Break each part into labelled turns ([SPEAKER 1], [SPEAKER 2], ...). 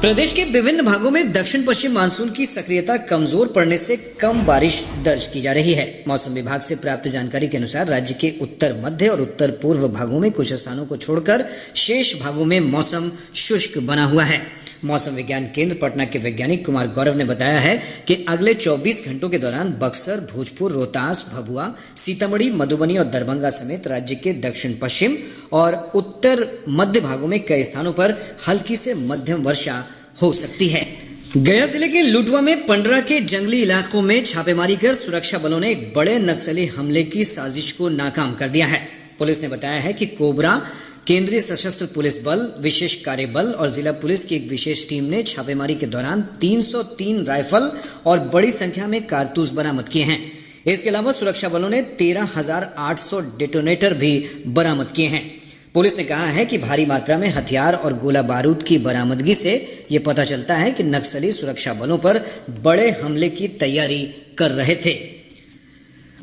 [SPEAKER 1] प्रदेश के विभिन्न भागों में दक्षिण पश्चिम मानसून की सक्रियता कमजोर पड़ने से कम बारिश दर्ज की जा रही है। मौसम विभाग से प्राप्त जानकारी के अनुसार राज्य के उत्तर मध्य और उत्तर पूर्व भागों में कुछ स्थानों को छोड़कर शेष भागों में मौसम शुष्क बना हुआ है। मौसम विज्ञान केंद्र पटना के वैज्ञानिक कुमार गौरव ने बताया है कि अगले 24 घंटों के दौरान बक्सर, भोजपुर, रोहतास, भभुआ, सीतामढ़ी, मधुबनी और दरभंगा समेत राज्य के दक्षिण पश्चिम और उत्तर मध्य भागों में कई स्थानों पर हल्की से मध्यम वर्षा हो सकती है। गया जिले के लुटवा में पंडरा के जंगली इलाकों में छापेमारी कर सुरक्षा बलों ने एक बड़े नक्सली हमले की साजिश को नाकाम कर दिया है। पुलिस ने बताया है कि कोबरा, केंद्रीय सशस्त्र पुलिस बल, विशेष कार्य बल और जिला पुलिस की एक विशेष टीम ने छापेमारी के दौरान 303 राइफल और बड़ी संख्या में कारतूस बरामद किए हैं। इसके अलावा सुरक्षा बलों ने 13,800 डेटोनेटर भी बरामद किए हैं। पुलिस ने कहा है कि भारी मात्रा में हथियार और गोला बारूद की बरामदगी से ये पता चलता है कि नक्सली सुरक्षा बलों पर बड़े हमले की तैयारी कर रहे थे।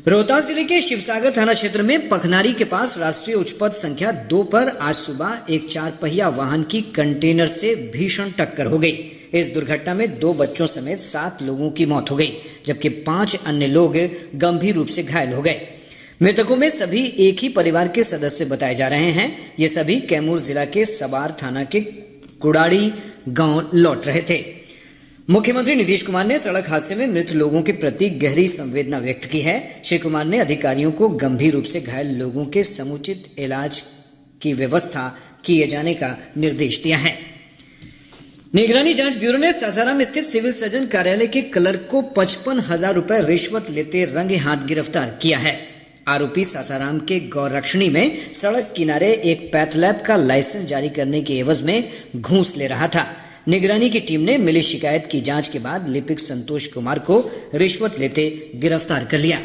[SPEAKER 1] रोहतास जिले के शिवसागर थाना क्षेत्र में पखनारी के पास राष्ट्रीय उच्च पथ संख्या 2 पर आज सुबह एक 4 पहिया वाहन की कंटेनर से भीषण टक्कर हो गई। इस दुर्घटना में 2 बच्चों समेत 7 लोगों की मौत हो गई, जबकि 5 अन्य लोग गंभीर रूप से घायल हो गए। मृतकों में सभी एक ही परिवार के सदस्य बताए जा रहे हैं। ये सभी कैमूर जिला के सबार थाना के कुड़ाड़ी गांव लौट रहे थे। मुख्यमंत्री नीतीश कुमार ने सड़क हादसे में मृत लोगों के प्रति गहरी संवेदना व्यक्त की है। श्री कुमार ने अधिकारियों को गंभीर रूप से घायल लोगों के समुचित इलाज की व्यवस्था किए जाने का निर्देश दिया है। निगरानी जांच ब्यूरो ने सासाराम स्थित सिविल सर्जन कार्यालय के क्लर्क को 55,000 रुपए रिश्वत लेते रंगे हाथ गिरफ्तार किया है। आरोपी सासाराम के गौरक्षणी में सड़क किनारे एक पैथ लैब का लाइसेंस जारी करने के एवज में घूस ले रहा था। निगरानी की टीम ने मिली शिकायत की जांच के बाद लिपिक संतोष कुमार को रिश्वत लेते गिरफ्तार कर लिया।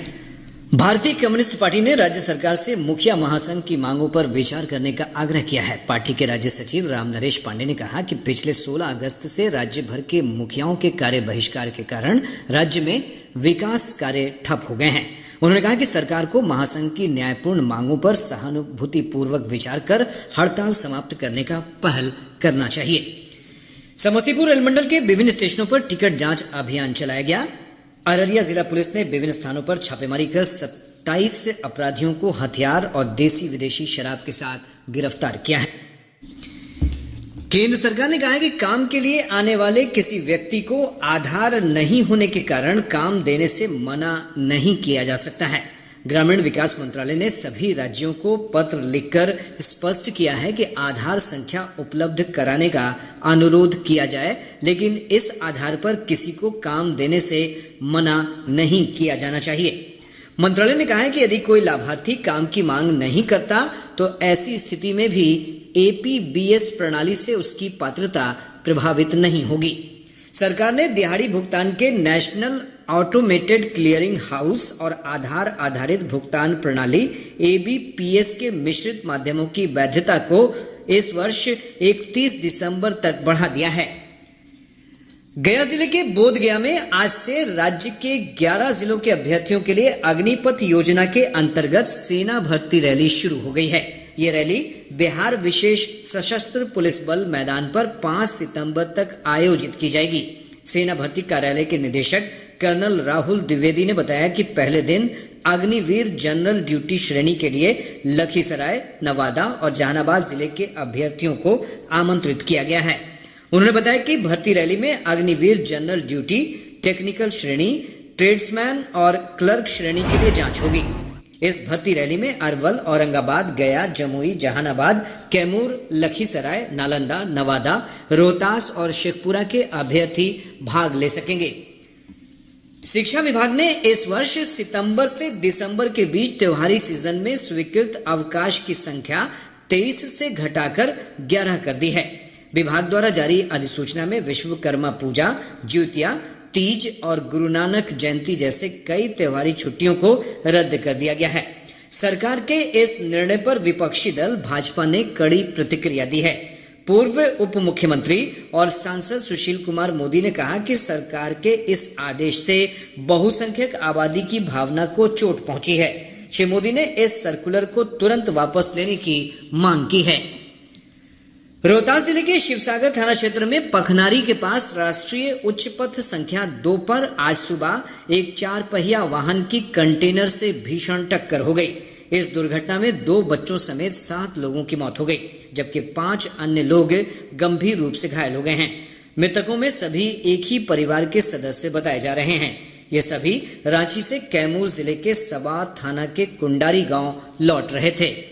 [SPEAKER 1] भारतीय कम्युनिस्ट पार्टी ने राज्य सरकार से मुखिया महासंघ की मांगों पर विचार करने का आग्रह किया है। पार्टी के राज्य सचिव राम नरेश पांडे ने कहा कि पिछले 16 अगस्त से राज्य भर के मुखियाओं के कार्य बहिष्कार के कारण राज्य में विकास कार्य ठप हो गए हैं। उन्होंने कहा कि सरकार को महासंघ की न्यायपूर्ण मांगों पर सहानुभूतिपूर्वक विचार कर हड़ताल समाप्त करने का पहल करना चाहिए। समस्तीपुर रेल मंडल के विभिन्न स्टेशनों पर टिकट जांच अभियान चलाया गया। अररिया जिला पुलिस ने विभिन्न स्थानों पर छापेमारी कर 27 अपराधियों को हथियार और देसी विदेशी शराब के साथ गिरफ्तार किया है। केंद्र सरकार ने कहा है कि काम के लिए आने वाले किसी व्यक्ति को आधार नहीं होने के कारण काम देने से मना नहीं किया जा सकता है। ग्रामीण विकास मंत्रालय ने सभी राज्यों को पत्र लिखकर स्पष्ट किया है कि आधार संख्या उपलब्ध कराने का अनुरोध किया जाए, लेकिन इस आधार पर किसी को काम देने से मना नहीं किया जाना चाहिए। मंत्रालय ने कहा है कि यदि कोई लाभार्थी काम की मांग नहीं करता तो ऐसी स्थिति में भी एपीबीएस प्रणाली से उसकी पात्रता प्रभावित नहीं होगी। सरकार ने दिहाड़ी भुगतान के नेशनल ऑटोमेटेड क्लियरिंग हाउस और आधार आधारित भुगतान प्रणाली एबीपीएस के मिश्रित माध्यमों की वैधता को इस वर्ष 31 दिसंबर तक बढ़ा दिया है। गया जिले के बोधगया में आज से राज्य के 11 जिलों के अभ्यर्थियों के लिए अग्निपथ योजना के अंतर्गत सेना भर्ती रैली शुरू हो गई है। ये रैली बिहार विशेष सशस्त्र पुलिस बल मैदान पर 5 सितंबर तक आयोजित की जाएगी। सेना भर्ती कार्यालय के निदेशक कर्नल राहुल द्विवेदी ने बताया कि पहले दिन अग्निवीर जनरल ड्यूटी श्रेणी के लिए लखीसराय, नवादा और जहानाबाद जिले के अभ्यर्थियों को आमंत्रित किया गया है। उन्होंने बताया कि भर्ती रैली में अग्निवीर जनरल ड्यूटी, टेक्निकल श्रेणी, ट्रेड्समैन और क्लर्क श्रेणी के लिए जांच होगी। इस भर्ती रैली में अरवल, औरंगाबाद, गया, जमुई, जहानाबाद, कैमूर, लखीसराय, नालंदा, नवादा, रोहतास और शेखपुरा के अभ्यर्थी भाग ले सकेंगे। शिक्षा विभाग ने इस वर्ष सितंबर से दिसंबर के बीच त्योहारी सीजन में स्वीकृत अवकाश की संख्या 23 से घटाकर 11 कर दी है। विभाग द्वारा जारी अधिसूचना में विश्वकर्मा पूजा, ज्योतिया, तीज और गुरु नानक जयंती जैसे कई त्योहारी छुट्टियों को रद्द कर दिया गया है। सरकार के इस निर्णय पर विपक्षी दल भाजपा ने कड़ी प्रतिक्रिया दी है। पूर्व उप मुख्यमंत्री और सांसद सुशील कुमार मोदी ने कहा कि सरकार के इस आदेश से बहुसंख्यक आबादी की भावना को चोट पहुंची है। श्री मोदी ने इस सर्कुलर को तुरंत वापस लेने की मांग की है। रोहतास जिले के शिवसागर थाना क्षेत्र में पखनारी के पास राष्ट्रीय उच्च पथ संख्या 2 पर आज सुबह एक 4 पहिया वाहन की कंटेनर से भीषण टक्कर हो गई। इस दुर्घटना में 2 बच्चों समेत 7 लोगों की मौत हो गई, जबकि 5 अन्य लोग गंभीर रूप से घायल हो गए हैं। मृतकों में सभी एक ही परिवार के सदस्य बताए जा रहे हैं। ये सभी रांची से कैमूर जिले के सबार थाना के कुंडारी गांव लौट रहे थे।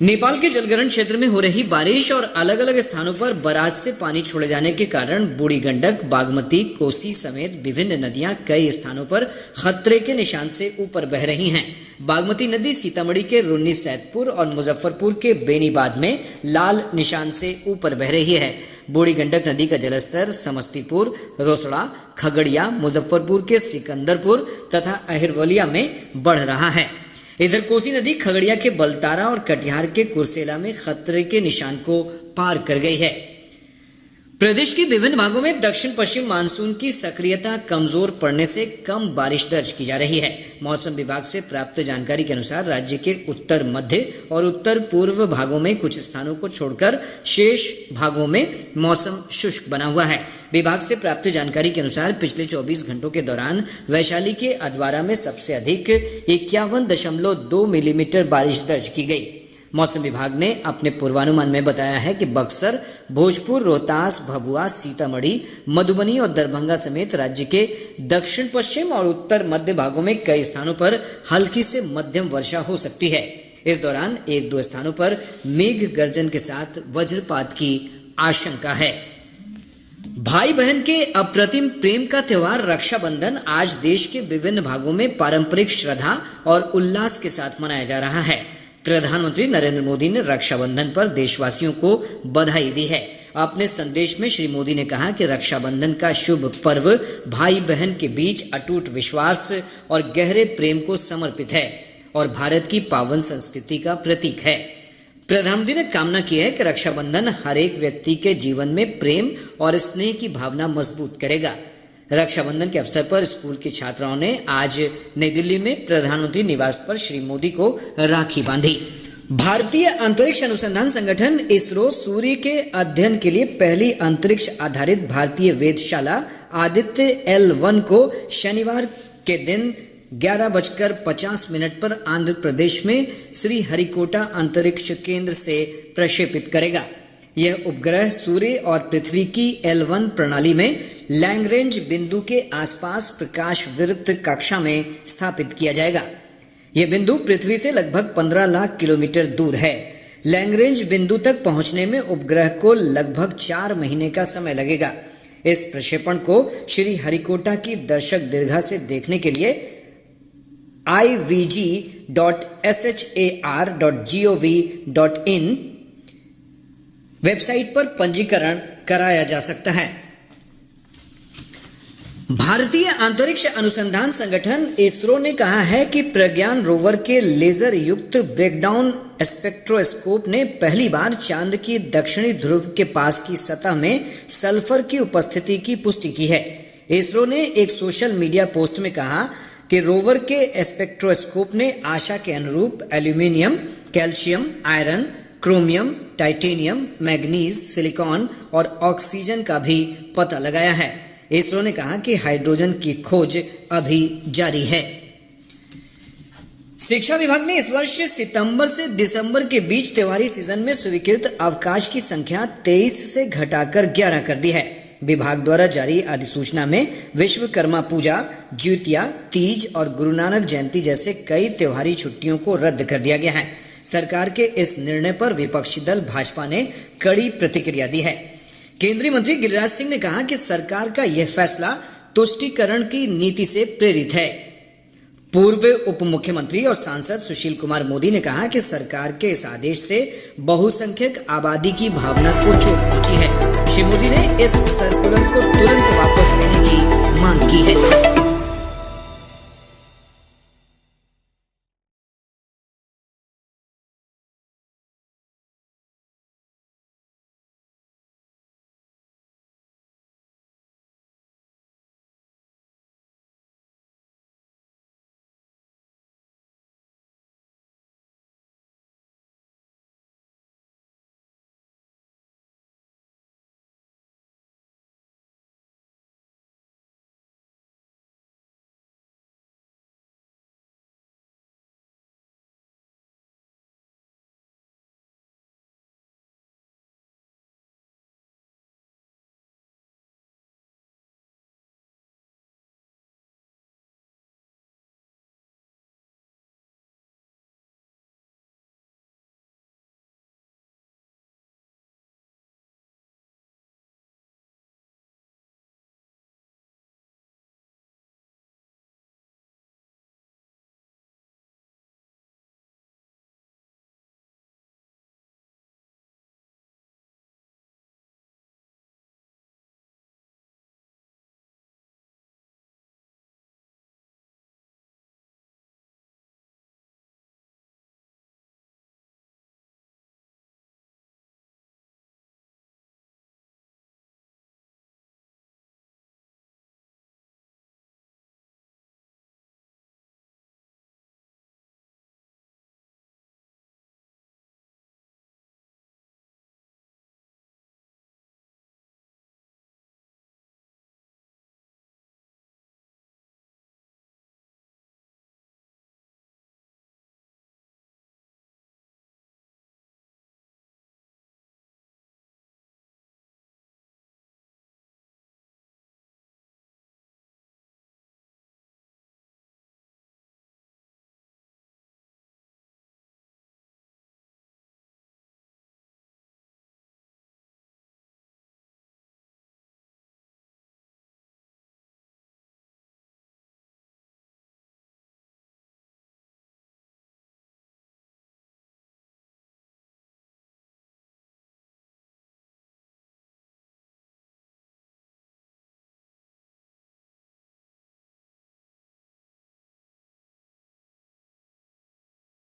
[SPEAKER 1] नेपाल के जलग्रहण क्षेत्र में हो रही बारिश और अलग अलग स्थानों पर बराज से पानी छोड़े जाने के कारण बूढ़ी गंडक, बागमती, कोसी समेत विभिन्न नदियां कई स्थानों पर खतरे के निशान से ऊपर बह रही हैं। बागमती नदी सीतामढ़ी के रुन्नी सैदपुर और मुजफ्फरपुर के बेनीबाद में लाल निशान से ऊपर बह रही है। बूढ़ी गंडक नदी का जलस्तर समस्तीपुर, रोसड़ा, खगड़िया, मुजफ्फरपुर के सिकंदरपुर तथा अहिरवलिया में बढ़ रहा है। इधर कोसी नदी खगड़िया के बलतारा और कटिहार के कुर्सेला में खतरे के निशान को पार कर गई है। प्रदेश के विभिन्न भागों में दक्षिण पश्चिम मानसून की सक्रियता कमजोर पड़ने से कम बारिश दर्ज की जा रही है। मौसम विभाग से प्राप्त जानकारी के अनुसार राज्य के उत्तर मध्य और उत्तर पूर्व भागों में कुछ स्थानों को छोड़कर शेष भागों में मौसम शुष्क बना हुआ है। विभाग से प्राप्त जानकारी के अनुसार पिछले 24 घंटों के दौरान वैशाली के अधवारा में सबसे अधिक 51.2 मिलीमीटर बारिश दर्ज की गई। मौसम विभाग ने अपने पूर्वानुमान में बताया है कि बक्सर, भोजपुर, रोहतास, भभुआ, सीतामढ़ी, मधुबनी और दरभंगा समेत राज्य के दक्षिण पश्चिम और उत्तर मध्य भागों में कई स्थानों पर हल्की से मध्यम वर्षा हो सकती है। इस दौरान 1-2 स्थानों पर मेघ गर्जन के साथ वज्रपात की आशंका है। भाई बहन के अप्रतिम प्रेम का त्योहार रक्षाबंधन आज देश के विभिन्न भागों में पारंपरिक श्रद्धा और उल्लास के साथ मनाया जा रहा है। प्रधानमंत्री नरेंद्र मोदी ने रक्षाबंधन पर देशवासियों को बधाई दी है। अपने संदेश में श्री मोदी ने कहा कि रक्षाबंधन का शुभ पर्व भाई बहन के बीच अटूट विश्वास और गहरे प्रेम को समर्पित है और भारत की पावन संस्कृति का प्रतीक है। प्रधानमंत्री ने कामना की है कि रक्षाबंधन हर एक व्यक्ति के जीवन में प्रेम और स्नेह की भावना मजबूत करेगा। रक्षाबंधन के अवसर पर स्कूल की छात्राओं ने आज नई दिल्ली में प्रधानमंत्री निवास पर श्री मोदी को राखी बांधी। भारतीय अंतरिक्ष अनुसंधान संगठन इसरो सूर्य के अध्ययन के लिए पहली अंतरिक्ष आधारित भारतीय वेधशाला आदित्य L1 को शनिवार के दिन 11:50 पर आंध्र प्रदेश में श्री हरिकोटा अंतरिक्ष केंद्र से प्रक्षेपित करेगा। यह उपग्रह सूर्य और पृथ्वी की L1 प्रणाली में लैग्रेंज बिंदु के आसपास प्रकाश वृत्त कक्षा में स्थापित किया जाएगा। यह बिंदु पृथ्वी से लगभग 15 लाख किलोमीटर दूर है। लैग्रेंज बिंदु तक पहुंचने में उपग्रह को लगभग 4 महीने का समय लगेगा। इस प्रक्षेपण को श्री हरिकोटा की दर्शक दीर्घा से देखने के लिए ivg.shar.gov.in वेबसाइट पर पंजीकरण कराया जा सकता है। भारतीय अंतरिक्ष अनुसंधान संगठन इसरो ने कहा है कि प्रज्ञान रोवर के लेजर युक्त ब्रेकडाउन स्पेक्ट्रोस्कोप ने पहली बार चांद की दक्षिणी ध्रुव के पास की सतह में सल्फर की उपस्थिति की पुष्टि की है। इसरो ने एक सोशल मीडिया पोस्ट में कहा कि रोवर के स्पेक्ट्रोस्कोप ने आशा के अनुरूप aluminium, calcium, iron, chromium, titanium, manganese, silicon और ऑक्सीजन का भी पता लगाया है। इसरो ने कहा कि हाइड्रोजन की खोज अभी जारी है। शिक्षा विभाग ने इस वर्ष सितंबर से दिसंबर के बीच त्योहारी सीजन में स्वीकृत अवकाश की संख्या 23 से घटाकर 11 कर दी है। विभाग द्वारा जारी अधिसूचना में विश्वकर्मा पूजा, ज्योतिया, तीज और गुरु नानक जयंती जैसे कई त्योहारी छुट्टियों को रद्द कर दिया गया है। सरकार के इस निर्णय पर विपक्षी दल भाजपा ने कड़ी प्रतिक्रिया दी है। केंद्रीय मंत्री गिरिराज सिंह ने कहा कि सरकार का यह फैसला तुष्टीकरण की नीति से प्रेरित है। पूर्व उप मुख्यमंत्री और सांसद सुशील कुमार मोदी ने कहा कि सरकार के इस आदेश से बहुसंख्यक आबादी की भावना को चोट पहुंची है। श्री मोदी ने इस सर्कुलर को तुरंत वापस लेने की मांग की है।